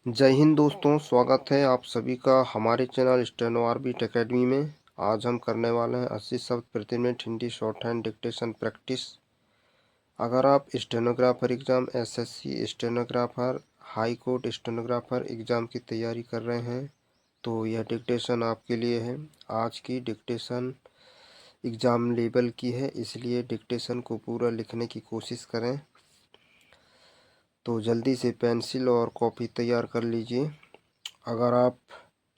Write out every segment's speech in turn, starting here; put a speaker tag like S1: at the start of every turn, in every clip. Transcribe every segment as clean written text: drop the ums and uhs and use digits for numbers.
S1: जय हिंद दोस्तों, स्वागत है आप सभी का हमारे चैनल स्टेनो ऑर्बिट एकेडमी में। आज हम करने वाले हैं 80 शब्द प्रति minute Hindi short hand dictation practice. अगर आप stenographer exam, SSC stenographer, high court stenographer exam की तैयारी कर रहे हैं तो यह डिक्टेशन आपके लिए है। आज की डिक्टेशन एग्ज़ाम लेवल की है, इसलिए डिक्टेशन को पूरा लिखने की कोशिश करें। तो जल्दी से पेंसिल और कॉपी तैयार कर लीजिए। अगर आप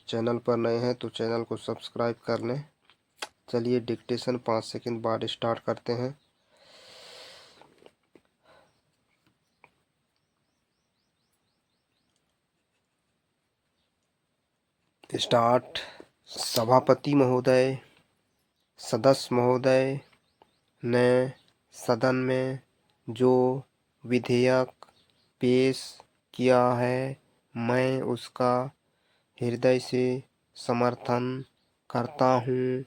S1: चैनल पर नए हैं तो चैनल को सब्सक्राइब कर लें। चलिए डिक्टेशन 5 सेकंड बाद स्टार्ट करते हैं। स्टार्ट। सभापति महोदय, सदस्य महोदय ने सदन में जो विधेयक पेश किया है, मैं उसका हृदय से समर्थन करता हूँ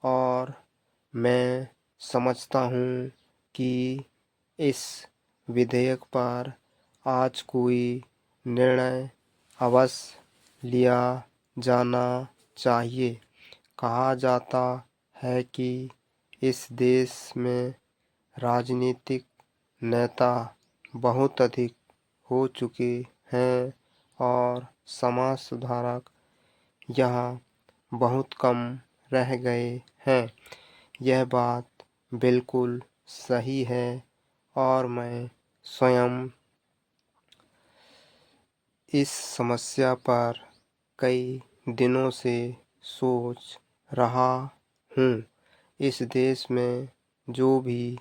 S1: और मैं समझता हूँ कि इस विधेयक पर आज कोई निर्णय अवश्य लिया जाना चाहिए। कहा जाता है कि इस देश में राजनीतिक नेता बहुत अधिक हो चुके हैं और समाज सुधारक यहाँ बहुत कम रह गए हैं। यह बात बिल्कुल सही है और मैं स्वयं इस समस्या पर कई दिनों से सोच रहा हूँ। इस देश में जो भी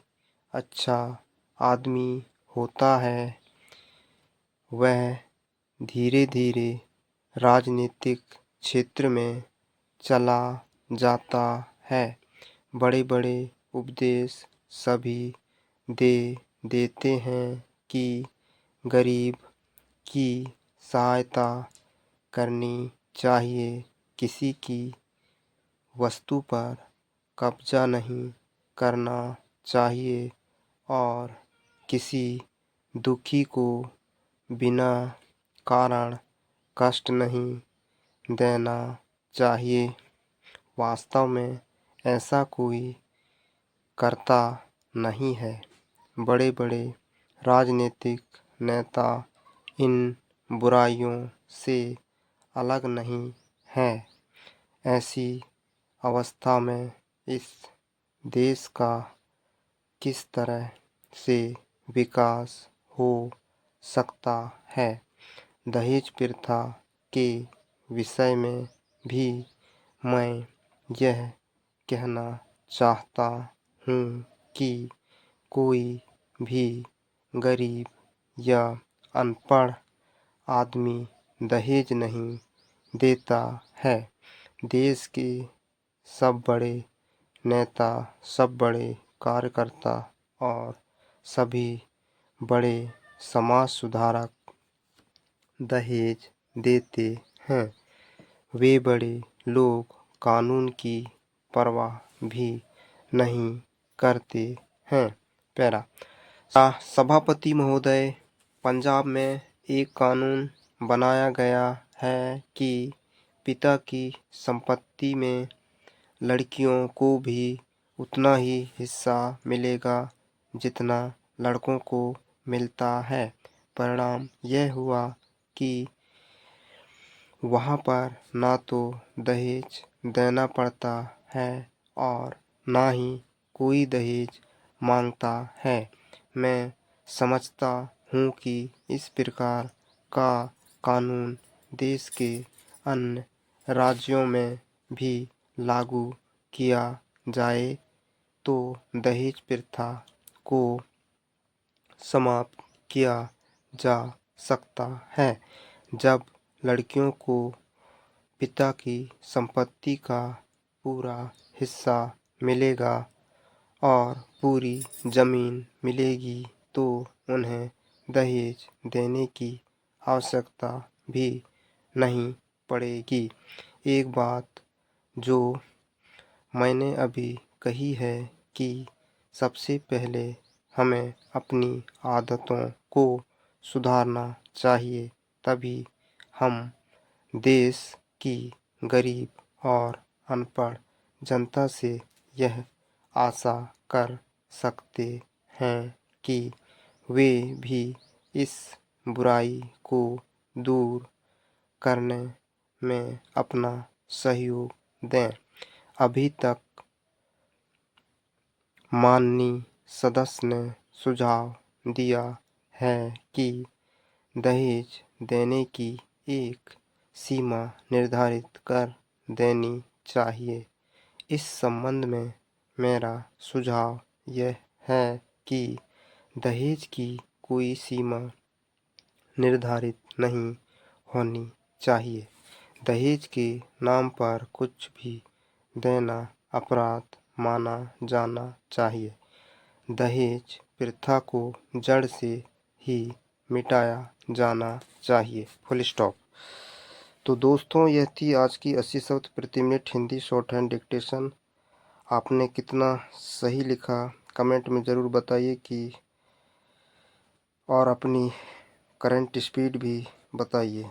S1: अच्छा आदमी होता है वह धीरे धीरे राजनीतिक क्षेत्र में चला जाता है। बड़े बड़े उपदेश सभी दे देते हैं कि गरीब की सहायता करनी चाहिए, किसी की वस्तु पर कब्जा नहीं करना चाहिए और किसी दुखी को बिना कारण कष्ट नहीं देना चाहिए। वास्तव में ऐसा कोई करता नहीं है। बड़े बड़े राजनीतिक नेता इन बुराइयों से अलग नहीं हैं। ऐसी अवस्था में इस देश का किस तरह से विकास हो सकता है। दहेज प्रथा के विषय में भी मैं यह कहना चाहता हूँ कि कोई भी गरीब या अनपढ़ आदमी दहेज नहीं देता है। देश के सब बड़े नेता, सब बड़े कार्यकर्ता और सभी बड़े समाज सुधारक दहेज देते हैं। वे बड़े लोग कानून की परवाह भी नहीं करते हैं। पैरा। सभापति महोदय, पंजाब में एक कानून बनाया गया है कि पिता की संपत्ति में लड़कियों को भी उतना ही हिस्सा मिलेगा जितना लड़कों को मिलता है। परिणाम यह हुआ कि वहाँ पर ना तो दहेज देना पड़ता है और ना ही कोई दहेज मांगता है। मैं समझता हूँ कि इस प्रकार का कानून देश के अन्य राज्यों में भी लागू किया जाए तो दहेज प्रथा को समाप्त किया जा सकता है। जब लड़कियों को पिता की संपत्ति का पूरा हिस्सा मिलेगा और पूरी ज़मीन मिलेगी तो उन्हें दहेज देने की आवश्यकता भी नहीं पड़ेगी। एक बात जो मैंने अभी कही है कि सबसे पहले हमें अपनी आदतों को सुधारना चाहिए, तभी हम देश की गरीब और अनपढ़ जनता से यह आशा कर सकते हैं कि वे भी इस बुराई को दूर करने में अपना सहयोग दें। अभी तक माननीय सदस्य ने सुझाव दिया है कि दहेज देने की एक सीमा निर्धारित कर देनी चाहिए। इस संबंध में मेरा सुझाव यह है कि दहेज की कोई सीमा निर्धारित नहीं होनी चाहिए। दहेज के नाम पर कुछ भी देना अपराध माना जाना चाहिए। दहेज प्रथा को जड़ से ही मिटाया जाना चाहिए। Full stop. तो दोस्तों, यह थी आज की 80 शब्द प्रति minute Hindi short hand dictation. आपने कितना सही लिखा कमेंट में ज़रूर बताइए कि और अपनी करंट स्पीड भी बताइए।